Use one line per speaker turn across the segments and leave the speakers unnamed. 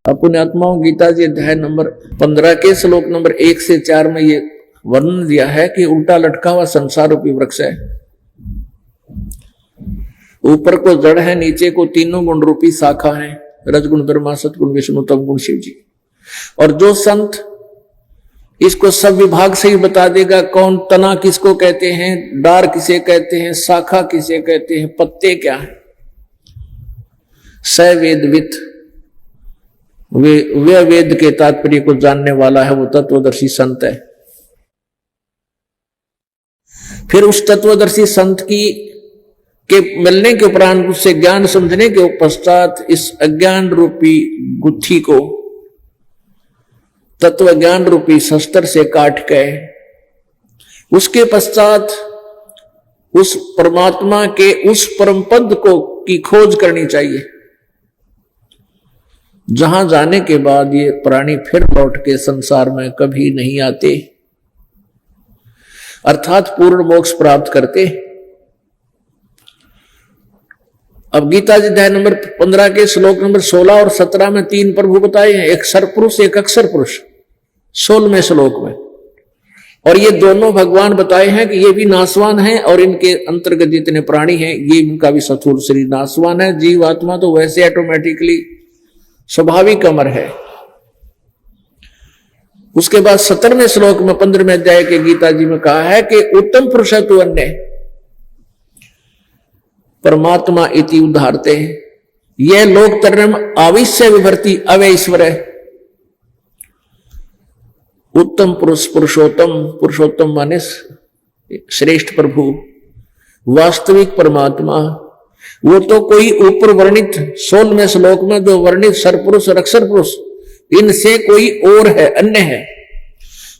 अपने आत्माओं गीता जी अध्याय नंबर 15 के श्लोक नंबर 1 से 4 में ये वर्णन दिया है कि उल्टा लटका हुआ संसार रूपी वृक्ष है। ऊपर को जड़ है, नीचे को तीनों गुण रूपी शाखा है, रजगुण ब्रह्मा, सतगुण विष्णु, तमगुण शिव जी। और जो संत इसको सब विभाग से ही बता देगा कौन तना किसको कहते हैं, डार किसे कहते हैं, शाखा किसे कहते हैं, पत्ते क्या है, स वेदवित, वे वेद के तात्पर्य को जानने वाला है, वो तत्वदर्शी संत है। फिर उस तत्वदर्शी संत के मिलने के उपरांत, उससे ज्ञान समझने के पश्चात इस अज्ञान रूपी गुत्थी को तत्व ज्ञान रूपी शस्त्र से काट के उसके पश्चात उस परमात्मा के उस परम पद को की खोज करनी चाहिए, जहां जाने के बाद ये प्राणी फिर लौट के संसार में कभी नहीं आते, अर्थात पूर्ण मोक्ष प्राप्त करते। अब गीता जी अध्याय नंबर 15 के श्लोक नंबर 16 और 17 में 3 प्रभु बताए हैं, एक सरपुरुष एक अक्षर पुरुष 16वें श्लोक में। और ये दोनों भगवान बताए हैं कि ये भी नासवान हैं और इनके अंतर्गत जितने प्राणी हैं ये इनका भी स्थूल शरीर नासवान है। जीव आत्मा तो वैसे ऑटोमेटिकली स्वाभाविक अमर है। उसके बाद 17वें श्लोक में 15वें अध्याय के गीता जी में कहा है कि उत्तम पुरुष तु अन्य परमात्मा इति उदाहरते, यह लोक तरम आविश्य विभर्ति अवैश्वर है। उत्तम पुरुष, पुरुषोत्तम, पुरुषोत्तम माने श्रेष्ठ प्रभु, वास्तविक परमात्मा, वो तो कोई ऊपर वर्णित 16वें श्लोक में जो वर्णित सरपुरुष और अक्षर पुरुष, इनसे कोई और है, अन्य है।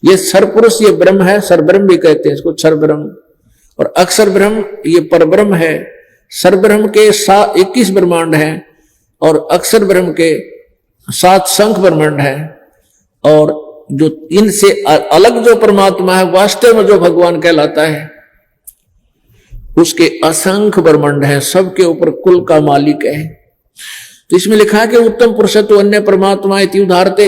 ये सरपुरुष ये ब्रह्म है, सरब्रह्म भी कहते हैं इसको, क्षर ब्रह्म, और अक्षर ब्रह्म ये परब्रह्म है। सरब्रह्म के 21 ब्रह्मांड है और अक्षर ब्रह्म के 7 शंख ब्रह्मांड है। और जो इनसे अलग जो परमात्मा है, वास्तव में जो भगवान कहलाता है, उसके असंख्य ब्रह्मांड है, सबके ऊपर कुल का मालिक है। तो इसमें लिखा है कि उत्तम पुरुष तो अन्य परमात्मा इति उदाहरते,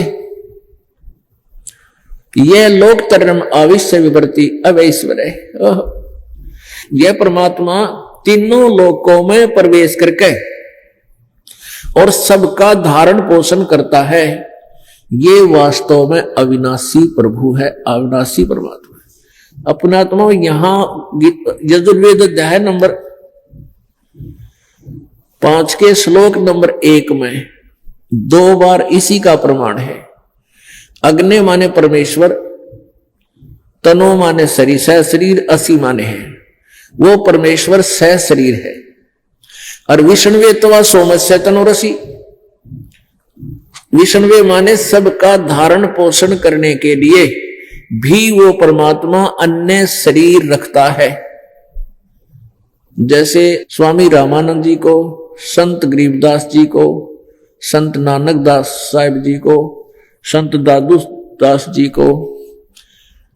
यह लोक तरम आविश्य विवर्ति अवैश्वर है। यह परमात्मा तीनों लोकों में प्रवेश करके और सबका धारण पोषण करता है। ये वास्तव में अविनाशी प्रभु है, अविनाशी परमात्मा है। अपनात्मा यहां यजुर्वेद अध्याय नंबर 5 के श्लोक नंबर 1 में 2 बार इसी का प्रमाण है। अग्नि माने परमेश्वर, तनो माने शरीर, सह शरीर, असी माने है, वो परमेश्वर सह शरीर है। और विष्णुवे तवा सोमस्य तनुरसी, विष्णुवे माने सबका धारण पोषण करने के लिए भी वो परमात्मा अन्य शरीर रखता है। जैसे स्वामी रामानंद जी को, संत गरीबदास जी को, संत नानक दास साहिब जी को, संत दादू दास जी को,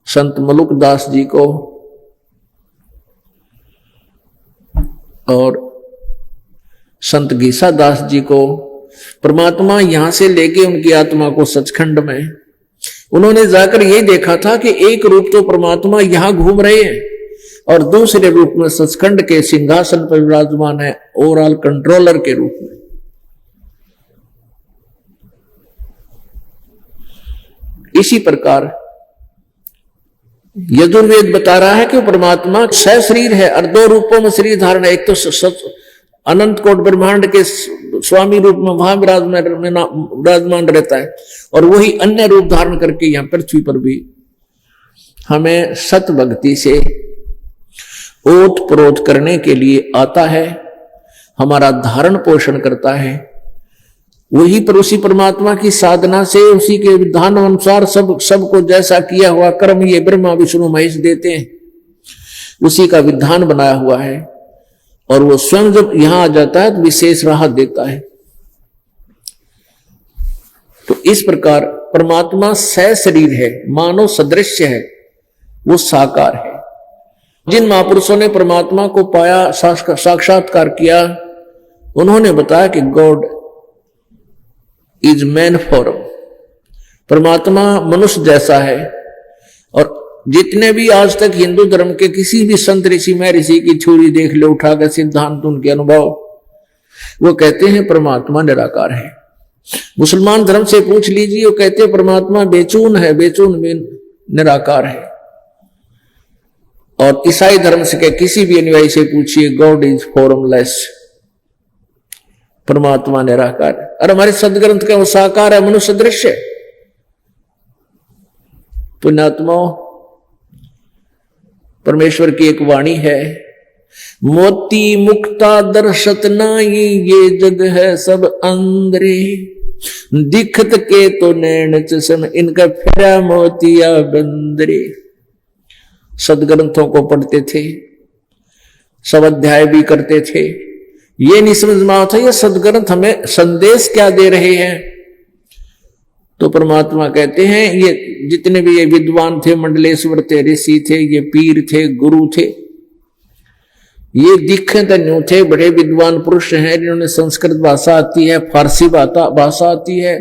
संत मलुक दास जी को और संत गीसा दास जी को परमात्मा यहां से लेके उनकी आत्मा को सचखंड में, उन्होंने जाकर यही देखा था कि एक रूप तो परमात्मा यहां घूम रहे हैं और दूसरे रूप में सचखंड के सिंहासन पर विराजमान है, ओवरऑल कंट्रोलर के रूप में। इसी प्रकार यजुर्वेद बता रहा है कि परमात्मा सह शरीर है और 2 रूपों में शरीर धारण है। एक तो अनंत कोट ब्रह्मांड के स्वामी रूप में वहां विराजमान रहता है और वही अन्य रूप धारण करके यहां पृथ्वी पर भी हमें सत भक्ति से ओत प्रोत करने के लिए आता है, हमारा धारण पोषण करता है। वही पर उसी परमात्मा की साधना से, उसी के विधान अनुसार सबको जैसा किया हुआ कर्म ये ब्रह्मा विष्णु महेश देते हैं, उसी का विधान बनाया हुआ है। और वो स्वयं जब यहां आ जाता है तो विशेष राहत देता है। तो इस प्रकार परमात्मा सह शरीर है, मानव सदृश्य है, वो साकार है। जिन महापुरुषों ने परमात्मा को पाया, साक्षात्कार किया, उन्होंने बताया कि गॉड इज मैन फॉर्म। परमात्मा मनुष्य जैसा है। और जितने भी आज तक हिंदू धर्म के किसी भी संत ऋषि में ऋषि की छुरी देख लो उठाकर सिद्धांत उनके अनुभव, वो कहते हैं परमात्मा निराकार है। मुसलमान धर्म से पूछ लीजिए, वो कहते हैं परमात्मा बेचून है, बेचून में निराकार है। और ईसाई धर्म से के किसी भी अनुयायी से पूछिए, गॉड इज फॉर्मलेस, परमात्मा निराकार है। और हमारे सदग्रंथ का वो साकार है, मनुष्य दृश्य। पुण्यात्माओं, परमेश्वर की एक वाणी है, मोती मुक्ता दर्शत नाई, ये जग है सब अंदरे, दिखत के तो नैन चश्म, इनका फेरा मोतिया बंदरे। सदग्रंथों को पढ़ते थे, सब अध्याय भी करते थे, ये नहीं समझ में आता ये सदग्रंथ हमें संदेश क्या दे रहे हैं। तो परमात्मा कहते हैं, ये जितने भी ये विद्वान थे, मंडलेश्वर थे, ऋषि थे, ये पीर थे, गुरु थे, ये दिखे तो न्यू थे, बड़े विद्वान पुरुष हैं जिन्होंने संस्कृत भाषा आती है, फारसी भाषा आती है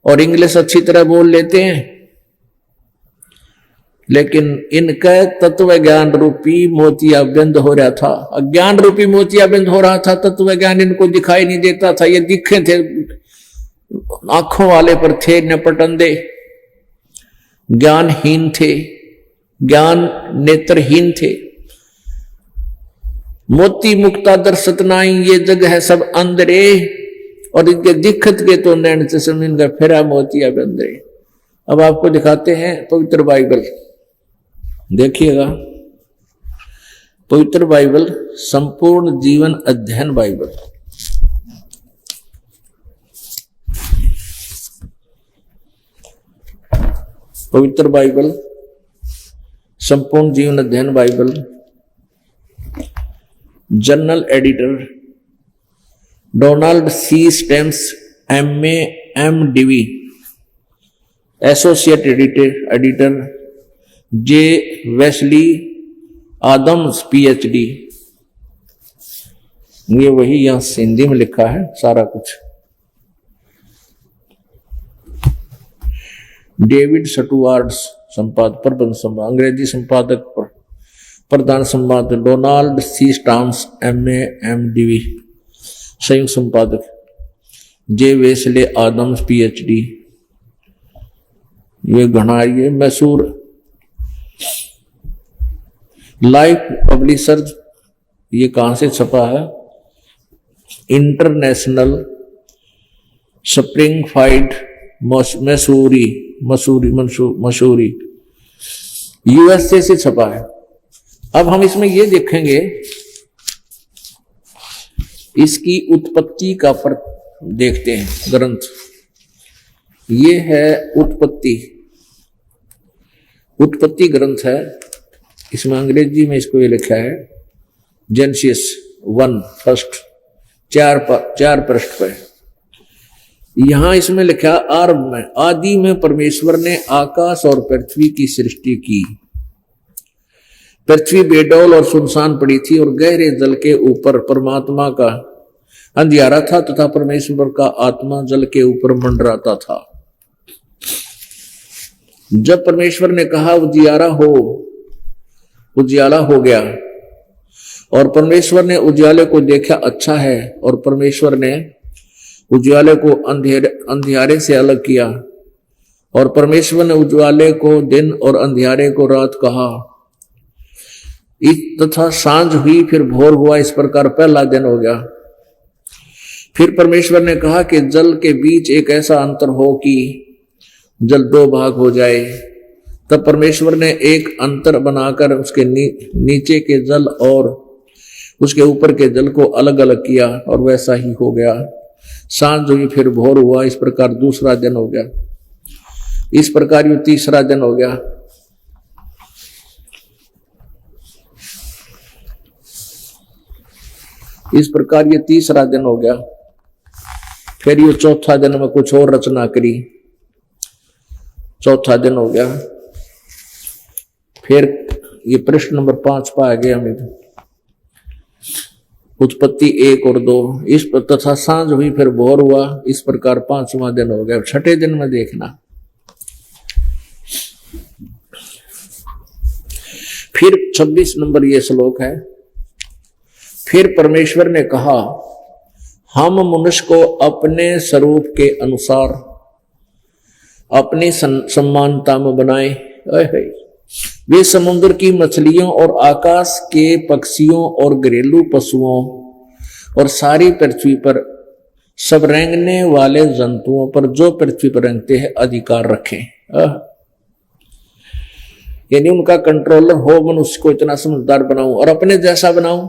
और इंग्लिश अच्छी तरह बोल लेते हैं। लेकिन इनका तत्व ज्ञान रूपी मोतियाबिंद हो रहा था, अज्ञान रूपी मोतियाबिंद हो रहा था। तत्व ज्ञान इनको दिखाई नहीं देता था। ये दिखे थे, आंखों वाले पर थे नपटंदे, ज्ञानहीन थे, ज्ञान नेत्रहीन थे। मोती मुक्ता दर्शत नाई, ये जग है सब अंदरे, और इनके दिखत के तो नैन चश्म, इनका फेरा मोतिया बंदरे। अब आपको दिखाते हैं पवित्र बाइबल, देखिएगा। पवित्र बाइबल, संपूर्ण जीवन अध्ययन बाइबल। पवित्र बाइबल, संपूर्ण जीवन अध्ययन Bible, general editor Donald C Stamps MA MDV, associate editor J Wesley Adams PhD। ये वही यहां हिंदी में लिखा है सारा कुछ। डेविड स्टुअर्ट संपादक, प्रबंध संपादक, अंग्रेजी संपादक, प्रधान संपादक Donald C Stamps MA MDV, संयुक्त संपादक J वेस्ले आदम्स PhD। ये घना, ये मैसूर लाइफ पब्लिशर। ये कहां से छपा है? इंटरनेशनल स्प्रिंगफील्ड मसूरी USA से छपा है। अब हम इसमें ये देखेंगे, इसकी उत्पत्ति का देखते हैं ग्रंथ। ये है उत्पत्ति ग्रंथ है। इसमें अंग्रेजी में इसको ये लिखा है जेनेसिस 1 फर्स्ट, 4 पृष्ठ पर। यहां इसमें लिखा आरंभ में, आदि में परमेश्वर ने आकाश और पृथ्वी की सृष्टि की। पृथ्वी बेडौल और सुनसान पड़ी थी और गहरे जल के ऊपर परमात्मा का अंधियारा था तथा परमेश्वर का आत्मा जल के ऊपर मंडराता था। जब परमेश्वर ने कहा उजियारा हो, उजियाला हो गया। और परमेश्वर ने उजियाले को देखा अच्छा है, और परमेश्वर ने उजियाले को अंधियारे से अलग किया। और परमेश्वर ने उजियाले को दिन और अंधियारे को रात कहा। तथा सांझ हुई, फिर भोर हुआ, इस प्रकार पहला दिन हो गया। फिर परमेश्वर ने कहा कि जल के बीच एक ऐसा अंतर हो कि जल 2 भाग हो जाए। तब परमेश्वर ने एक अंतर बनाकर उसके नीचे के जल और उसके ऊपर के जल को अलग अलग किया, और वैसा ही हो गया। सांझ हुई, फिर भोर हुआ, इस प्रकार दूसरा दिन हो गया। इस प्रकार ये तीसरा दिन हो गया। इस प्रकार ये तीसरा दिन हो गया। फिर ये चौथा दिन में कुछ और रचना करी, चौथा दिन हो गया। फिर ये प्रश्न नंबर 5 पर आ गया। उत्पत्ति 1 और 2 इस पर, तथा सांझ हुई फिर भोर हुआ, इस प्रकार 5वां दिन हो गया। छठे दिन में देखना फिर 26 नंबर ये श्लोक है। फिर परमेश्वर ने कहा, हम मनुष्य को अपने स्वरूप के अनुसार अपनी समानता में बनाए। वे समुद्र की मछलियों और आकाश के पक्षियों और घरेलू पशुओं और सारी पृथ्वी पर सब रेंगने वाले जंतुओं पर जो पृथ्वी पर रेंगते हैं अधिकार रखें। यानी उनका कंट्रोलर हो, मनुष्य को इतना समझदार बनाऊं और अपने जैसा बनाऊं।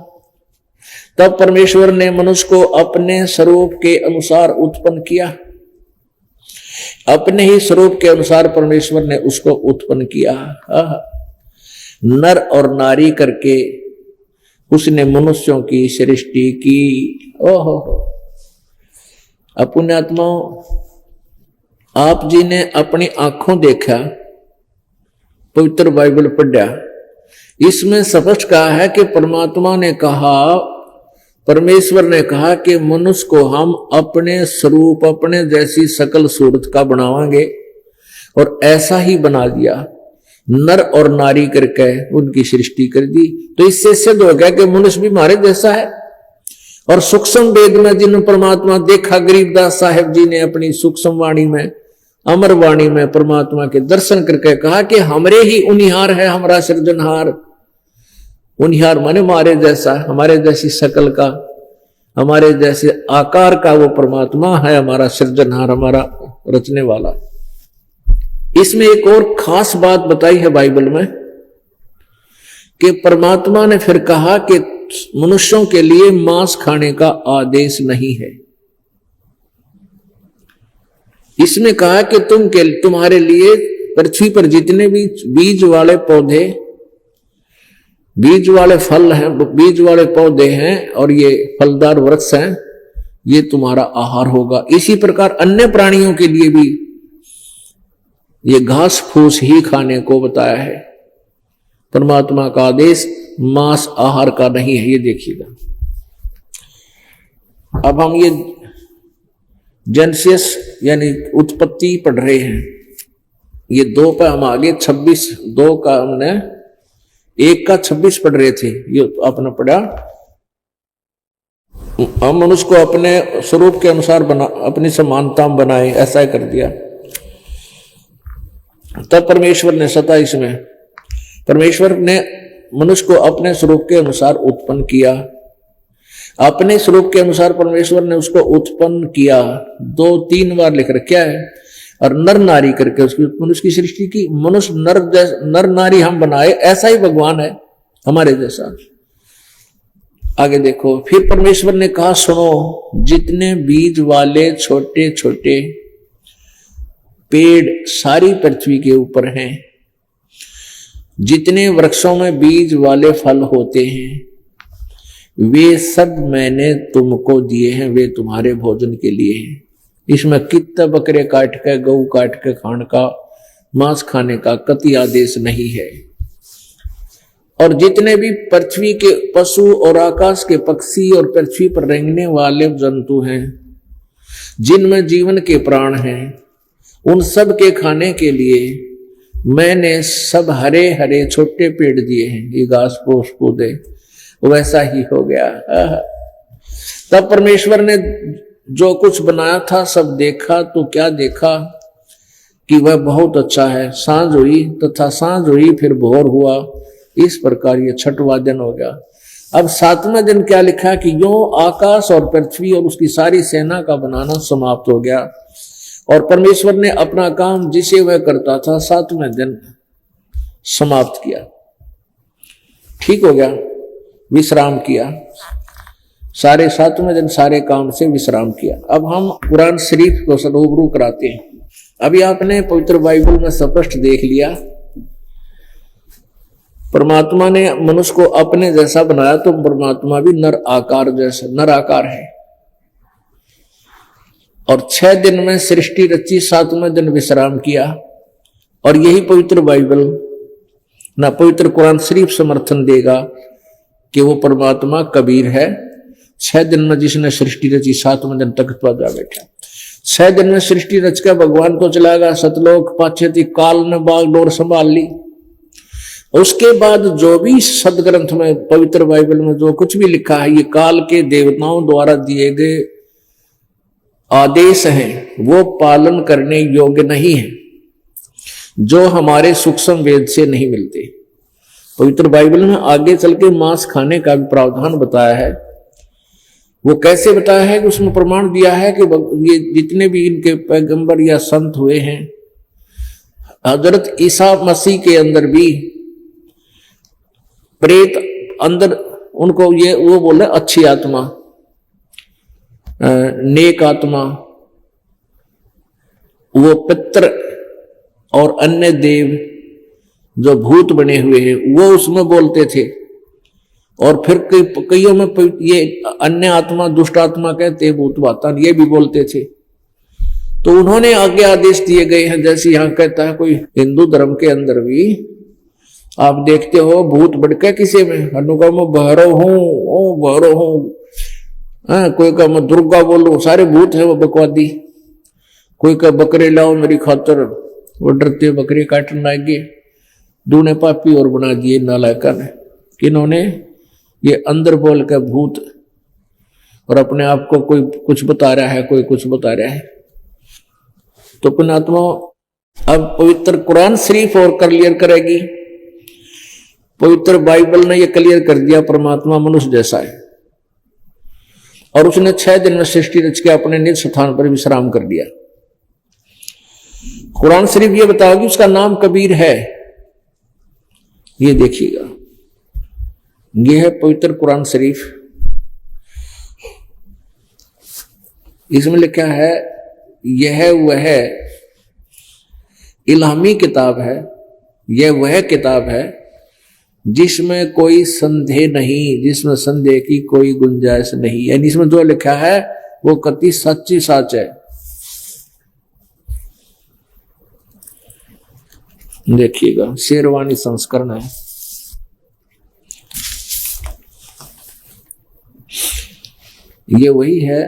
तब परमेश्वर ने मनुष्य को अपने स्वरूप के अनुसार उत्पन्न किया। अपने ही स्वरूप के अनुसार परमेश्वर ने उसको उत्पन्न किया। नर और नारी करके उसने मनुष्यों की सृष्टि की। ओहो, पुण्यात्माओं, आप जी ने अपनी आंखों देखा, पवित्र बाइबल पढ़ा, इसमें स्पष्ट कहा है कि परमात्मा ने कहा, परमेश्वर ने कहा कि मनुष्य को हम अपने स्वरूप, अपने जैसी सकल सूरत का बनावांगे, और ऐसा ही बना दिया। नर और नारी करके उनकी सृष्टि कर दी। तो इससे सिद्ध हो गया कि मनुष्य भी हमारे जैसा है। और सूक्ष्म वेद में जिन परमात्मा देखा, गरीबदास साहेब जी ने अपनी सूक्ष्म वाणी में, अमर वाणी में परमात्मा के दर्शन करके कहा कि हमरे ही उनिहार है हमारा सृजनहार। उनिहार माने हमारे जैसा, हमारे जैसी शकल का, हमारे जैसे आकार का वो परमात्मा है हमारा सृजनहार, हमारा रचने वाला। इसमें एक और खास बात बताई है बाइबल में कि परमात्मा ने फिर कहा कि मनुष्यों के लिए मांस खाने का आदेश नहीं है। इसमें कहा कि तुम्हारे लिए पृथ्वी पर जितने भी बीज वाले पौधे, बीज वाले फल हैं, बीज वाले पौधे हैं और ये फलदार वृक्ष हैं, ये तुम्हारा आहार होगा। इसी प्रकार अन्य प्राणियों के लिए भी ये घास फूस ही खाने को बताया है। परमात्मा का आदेश मांस आहार का नहीं है, ये देखिएगा। अब हम ये जेनेसिस यानी उत्पत्ति पढ़ रहे हैं। ये 2 पे हम आगे 26, 2 का हमने 1 का 26 पढ़ रहे थे। ये आपने पढ़ा, हम मनुष्य को अपने स्वरूप के अनुसार बना, अपनी समानता में बनाए, ऐसा कर दिया। तब परमेश्वर ने 27 में परमेश्वर ने मनुष्य को अपने स्वरूप के अनुसार उत्पन्न किया। अपने स्वरूप के अनुसार परमेश्वर ने उसको उत्पन्न किया। 2-3 बार लिख रखा है। और नर नारी करके उसकी मनुष्य की सृष्टि की। मनुष्य नर नारी हम बनाए, ऐसा ही भगवान है हमारे जैसा। आगे देखो, फिर परमेश्वर ने कहा, सुनो, जितने बीज वाले छोटे छोटे पेड़ सारी पृथ्वी के ऊपर हैं, जितने वृक्षों में बीज वाले फल होते हैं, वे सब मैंने तुमको दिए हैं, वे तुम्हारे भोजन के लिए हैं। इसमें कितने बकरे काट के, गऊ काट के खाने का, मांस खाने का कति आदेश नहीं है। और जितने भी पृथ्वी के पशु और आकाश के पक्षी और पृथ्वी पर रेंगने वाले जंतु हैं, जिनमें जीवन के प्राण हैं, उन सब के खाने के लिए मैंने सब हरे हरे छोटे पेड़ दिए हैं। ये घास फूस पौधे वैसा ही हो गया। तब परमेश्वर ने जो कुछ बनाया था सब देखा, तो क्या देखा कि वह बहुत अच्छा है। सांझ हुई तथा सांझ हुई फिर भोर हुआ, इस प्रकार ये 6वां दिन हो गया। अब 7वां दिन क्या लिखा कि यूं आकाश और पृथ्वी और उसकी सारी सेना का बनाना समाप्त हो गया। और परमेश्वर ने अपना काम जिसे वह करता था 7वें दिन समाप्त किया। ठीक हो गया, विश्राम किया। सारे 7वें दिन सारे काम से विश्राम किया। अब हम कुरान शरीफ को रूबरू कराते हैं। अभी आपने पवित्र बाइबल में स्पष्ट देख लिया, परमात्मा ने मनुष्य को अपने जैसा बनाया, तो परमात्मा भी नर आकार जैसा नर आकार है। और 6 दिन में सृष्टि रची, 7वें दिन विश्राम किया। और यही पवित्र बाइबल ना पवित्र कुरान शरीफ समर्थन देगा कि वो परमात्मा कबीर है 6 दिन में जिसने सृष्टि रची 7वें दिन तख्त पर जा बैठा। 6 दिन में सृष्टि रच के भगवान को चला गया सतलोक, पाछे थी काल ने बागडोर संभाल ली। उसके बाद जो भी सदग्रंथ में, पवित्र बाइबल में जो कुछ भी लिखा है, ये काल के देवताओं द्वारा दिए गए आदेश हैं, वो पालन करने योग्य नहीं है, जो हमारे सूक्ष्म वेद से नहीं मिलते। पवित्र बाइबल में आगे चल के मांस खाने का भी प्रावधान बताया है। वो कैसे बताया है कि उसमें प्रमाण दिया है कि ये जितने भी इनके पैगंबर या संत हुए हैं, हजरत ईसा मसीह के अंदर भी प्रेत अंदर उनको ये वो बोले अच्छी आत्मा, नेक आत्मा, वो पितर और अन्य देव जो भूत बने हुए हैं वो उसमें बोलते थे। और फिर कईयों में ये अन्य आत्मा, दुष्ट आत्मा कहते, भूत वातान, ये भी बोलते थे। तो उन्होंने आगे आदेश दिए गए हैं, जैसे यहां कहता है कोई हिंदू धर्म के अंदर भी आप देखते हो भूत बढ़के किसी में, हनुका में भैरव हूं, ओ भैरव हूं, कोई का मैं दुर्गा बोलूं, सारे भूत है वो बकवादी। कोई का बकरे लाओ मेरी खातर, वो डरते बकरी काटने लागे। दूने पापी और बना दिए नालायका ने, किन्होंने ये अंदर बोल के भूत, और अपने आप को कोई कुछ बता रहा है, कोई कुछ बता रहा है। तो पुण्यात्मा अब पवित्र कुरान शरीफ और क्लियर करेगी। पवित्र बाइबल ने यह क्लियर कर दिया परमात्मा मनुष्य जैसा है, और उसने 6 दिन में सृष्टि रच के अपने निज स्थान पर विश्राम कर दिया। कुरान शरीफ ये बताओगी उसका नाम कबीर है। ये देखिएगा, ये है पवित्र कुरान शरीफ। इसमें लिखा है यह वह इल्हामी किताब है, यह वह किताब है जिसमें कोई संदेह नहीं, जिसमें संदेह की कोई गुंजाइश नहीं। यानी इसमें जो लिखा है वो कति सच्ची सच है। देखिएगा, शेरवानी संस्करण है। ये वही है,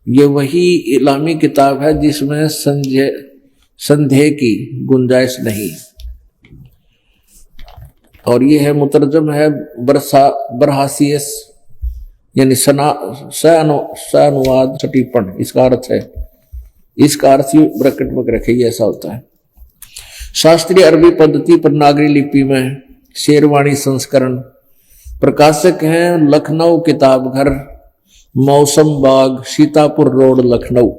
ये वही इस्लामी किताब है जिसमें संदेह की गुंजाइश नहीं। और ये है मुतरजम है बरहासियस, यानी अनुवाद सटीपन, इसका अर्थ है, इसका अर्थ ही ब्रैकेट में रखे, ऐसा होता है। शास्त्रीय अरबी पद्धति पर नागरी लिपि में शेरवानी संस्करण, प्रकाशक हैं लखनऊ किताब घर, मौसम बाग, सीतापुर रोड, लखनऊ।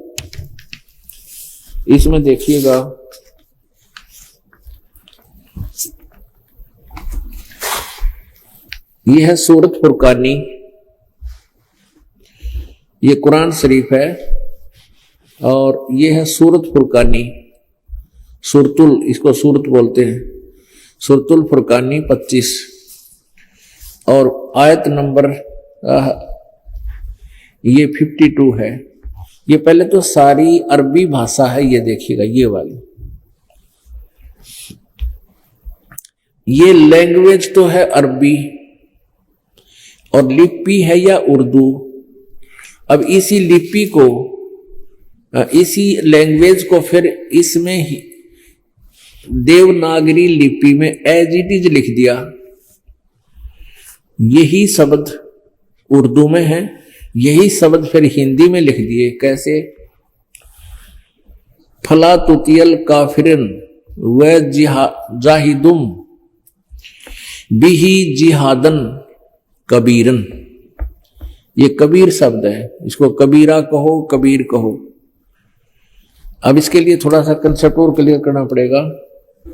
इसमें देखिएगा यह है सूरत फुरकानी, ये कुरान शरीफ है, और यह है सूरत फुरकानी, सुरतुल, इसको सूरत बोलते हैं, सुरतुल फुरकानी 25, और आयत नंबर ये 52 है। ये पहले तो सारी अरबी भाषा है, ये देखिएगा, ये वाली, ये लैंग्वेज तो है अरबी, और लिपि है या उर्दू। अब इसी लिपि को, इसी लैंग्वेज को फिर इसमें ही देवनागरी लिपि में एज इट इज लिख दिया। यही शब्द उर्दू में है, यही शब्द फिर हिंदी में लिख दिए। कैसे? फला तुतियल काफिरन व जाहिदुम बिही जिहादन कबीरन। ये कबीर शब्द है, इसको कबीरा कहो, कबीर कहो। अब इसके लिए थोड़ा सा कंसेप्ट और क्लियर करना पड़ेगा।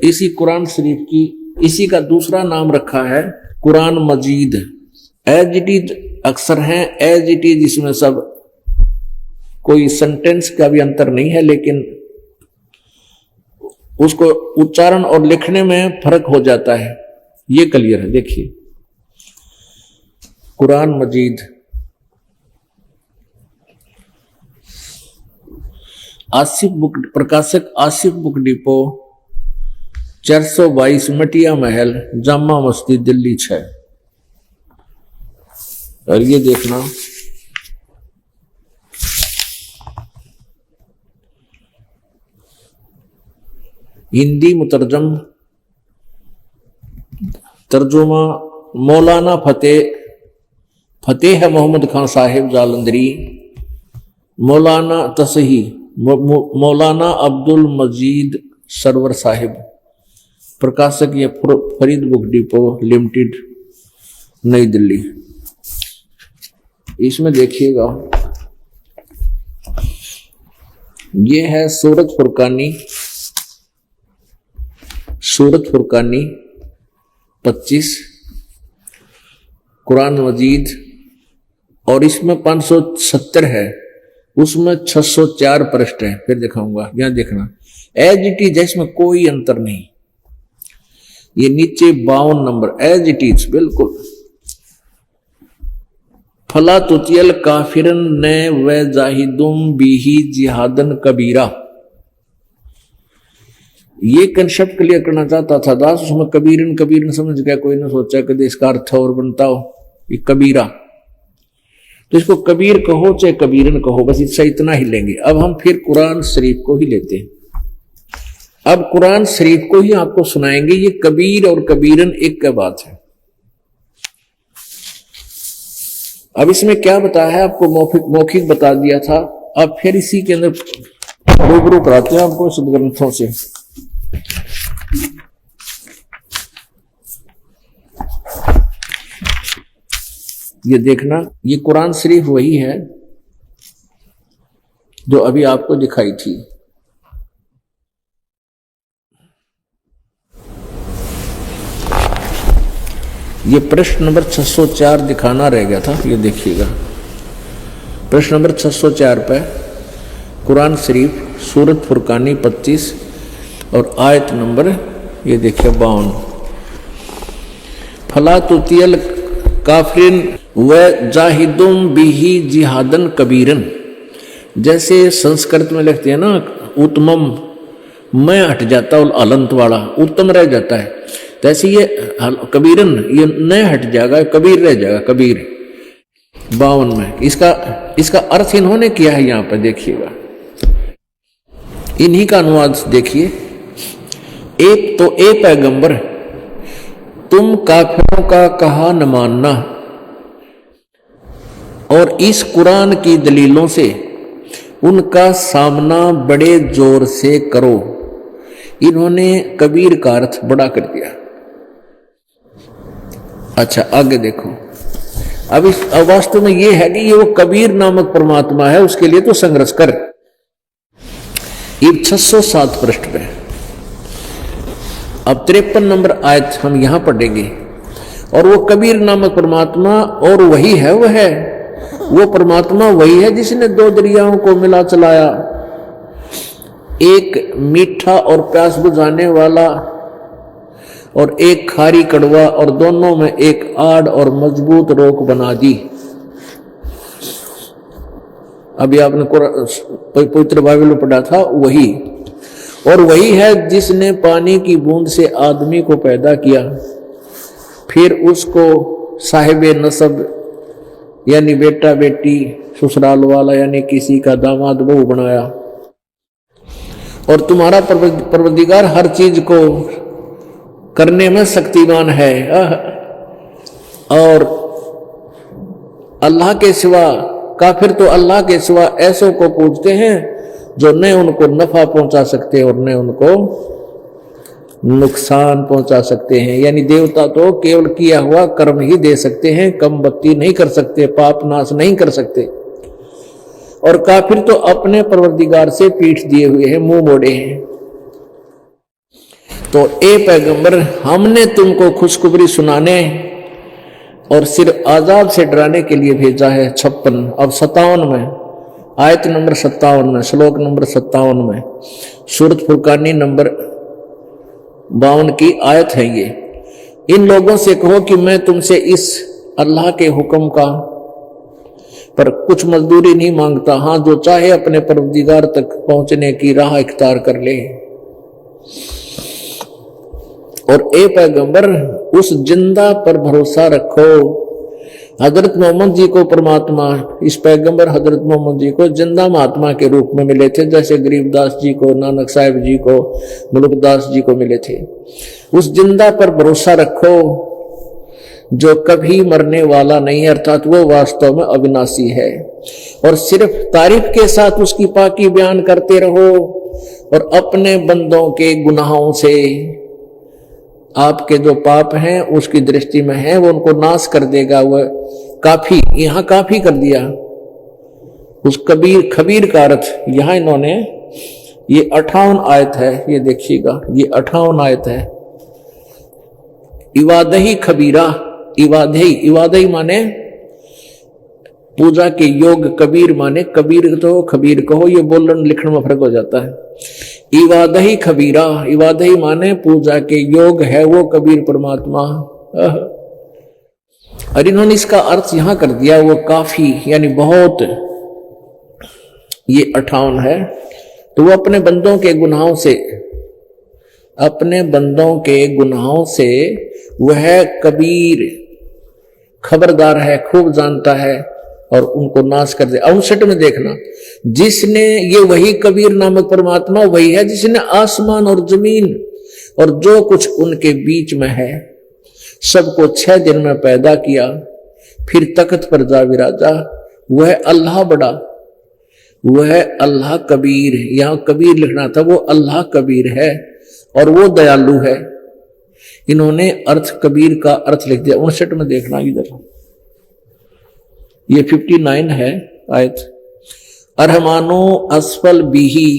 इसी कुरान शरीफ की इसी का दूसरा नाम रखा है कुरान मजीद। एज इट इज अक्सर है, एज इट इज, इसमें सब कोई सेंटेंस का भी अंतर नहीं है, लेकिन उसको उच्चारण और लिखने में फर्क हो जाता है। ये क्लियर है, देखिए कुरान मजीद। आसिफ बुक, प्रकाशक आसिफ बुक डिपो, 422 मटिया महल, जामा मस्जिद, दिल्ली 6। और ये देखना हिंदी मुतरजम तर्जुमा मौलाना फतेह मोहम्मद खान साहिब जालंधरी, मौलाना तसही मौलाना अब्दुल मजीद सरवर साहिब, प्रकाशक ये फरीद बुक डिपो लिमिटेड, नई दिल्ली। इसमें देखिएगा ये है सूरत फुरकानी 25 कुरान मजीद, और इसमें 570 है, उसमें 604 पृष्ठ है। फिर दिखाऊंगा, यहां देखना एज इट इज, इसमें कोई अंतर नहीं। ये नीचे 52 नंबर एज इट इज बिल्कुल। फला तुतियल काफिरन ने व जाहिदुम बिही जिहादन कबीरा, ये कंसेप्ट क्लियर करना चाहता था दास। उसमें कबीरन समझ गया, कोई ने सोचा कि इसका अर्थ और बनता हो ये कबीरा, तो इसको कबीर कहो चाहे कबीरन कहो, बस इससे इतना ही लेंगे। अब हम फिर कुरान शरीफ को ही लेते हैं। अब कुरान शरीफ को ही आपको सुनाएंगे। ये कबीर और कबीरन एक का बात है। अब इसमें क्या बताया है आपको, मौखिक बता दिया था। अब फिर इसी के अंदर रूबरू कराते हैं आपको सदग्रंथों से। ये देखना, ये कुरान शरीफ वही है जो अभी आपको दिखाई थी। ये प्रश्न नंबर 604 दिखाना रह गया था, ये देखिएगा। प्रश्न नंबर 604 पे कुरान शरीफ सूरत फुरकानी 25 और आयत नंबर ये देखिए 52। फला तुतियल काफिरिन व जाहिदुम बिही जिहादन कबीरन, जैसे संस्कृत में लिखते हैं ना उत्तमम, मैं हट जाता और अलंत वाला उत्तम रह जाता है, तैसे ये कबीरन ये न हट जाएगा, कबीर रह जाएगा, कबीर 52 में। इसका अर्थ इन्होंने किया है, यहां पर देखिएगा, इन्हीं का अनुवाद देखिए। एक तो ए पैगंबर, तुम काफिरों का कहा न मानना और इस कुरान की दलीलों से उनका सामना बड़े जोर से करो। इन्होंने कबीर का अर्थ बड़ा कर दिया। अच्छा आगे देखो, अब इस वास्तव में यह है कि ये वो कबीर नामक परमात्मा है, उसके लिए तो संघर्ष कर। ये 607 पृष्ठ पे, अब 53 नंबर आयत हम यहां पढ़ेंगे। और वो कबीर नामक परमात्मा और वही है, वो परमात्मा वही है जिसने 2 दरियाओं को मिला चलाया, एक मीठा और प्यास बुझाने वाला और एक खारी कड़वा, और दोनों में एक आड़ और मजबूत रोक बना दी। अभी आपने पवित्र बाइबल में पढ़ा था, वही। और वही है जिसने पानी की बूंद से आदमी को पैदा किया, फिर उसको साहिब नसब यानी बेटा बेटी ससुराल वाला यानी किसी का दामाद बहू बनाया। और तुम्हारा परवरदिगार हर चीज को करने में शक्तिमान है। और अल्लाह के सिवा, काफिर तो अल्लाह के सिवा ऐसों को पूजते हैं जो न उनको नफा पहुंचा सकते और न उनको नुकसान पहुंचा सकते हैं। यानी देवता तो केवल किया हुआ कर्म ही दे सकते हैं, कम बत्ती नहीं कर सकते, पाप नाश नहीं कर सकते। और काफिर तो अपने परवरदिगार से पीठ दिए हुए हैं, मुंह मोड़े हैं। तो ए पैगंबर, हमने तुमको खुशखबरी सुनाने और सिर्फ आजाब से डराने के लिए भेजा है। 56 अब 57 में आयत नंबर 57 में, श्लोक नंबर 57 में सूरत फुरकानी नंबर 52 की आयत है ये। इन लोगों से कहो कि मैं तुमसे इस अल्लाह के हुक्म का पर कुछ मजदूरी नहीं मांगता। हाँ, जो चाहे अपने परवरदिगार तक पहुंचने की राह इख्तियार कर ले। और ए पैगंबर, उस जिंदा पर भरोसा रखो हजरत मोहम्मद जी को परमात्मा, इस पैगंबर हजरत मोहम्मद जी को जिंदा महात्मा के रूप में मिले थे, जैसे गरीबदास जी को, नानक साहिब जी को, मुल्कदास जी को मिले थे। उस जिंदा पर भरोसा रखो जो कभी मरने वाला नहीं, अर्थात वो वास्तव में अविनाशी है। और सिर्फ तारीफ के साथ उसकी पाकी बयान करते रहो और अपने बंदों के गुनाहों से, आपके जो पाप हैं उसकी दृष्टि में है वो उनको नाश कर देगा। वह काफी, यहां काफी कर दिया उस कबीर, खबीर का अर्थ यहां इन्होंने, ये 58 आयत है, ये देखिएगा, ये 58 आयत है। इवादही खबीरा, इवादही माने पूजा के योग, कबीर माने कबीर तो खबीर कहो, ये बोलने लिखने में फर्क हो जाता है। इवादही खबीरा, इवादही माने पूजा के योग है वो कबीर परमात्मा। और इन्होंने इसका अर्थ यहां कर दिया वो काफी, यानी बहुत, ये 58 है। तो वो अपने बंदों के गुनाहों से, अपने बंदों के गुनाहों से वह कबीर खबरदार है, खूब जानता है और उनको नाश कर दे। 59 में देखना, जिसने, ये वही कबीर नामक परमात्मा वही है जिसने आसमान और जमीन और जो कुछ उनके बीच में है सबको 6 दिन में पैदा किया, फिर तख्त पर जा विराजा। वह अल्लाह बड़ा, वह अल्लाह कबीर, यहां कबीर लिखना था, वो अल्लाह कबीर है और वो दयालु है। इन्होंने अर्थ कबीर का अर्थ लिख दिया। 59 में देखना, इधर ये 59 है आयत। अरहमानो असफल बिही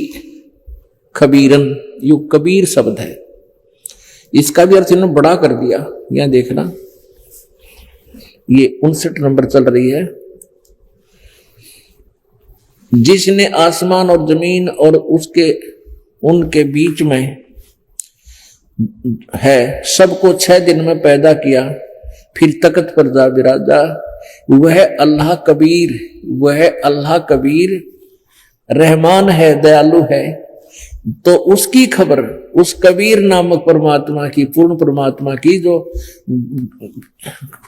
खबीरन, यू कबीर शब्द है, इसका भी अर्थ इन्होंने बड़ा कर दिया। यहां देखना, ये 59 नंबर चल रही है। जिसने आसमान और जमीन और उसके, उनके बीच में है सबको 6 दिन में पैदा किया, फिर तख्त पर जा विराजा। वह अल्लाह कबीर, वह अल्लाह कबीर रहमान है, दयालु है। तो उसकी खबर, उस कबीर नामक परमात्मा की, पूर्ण परमात्मा की, जो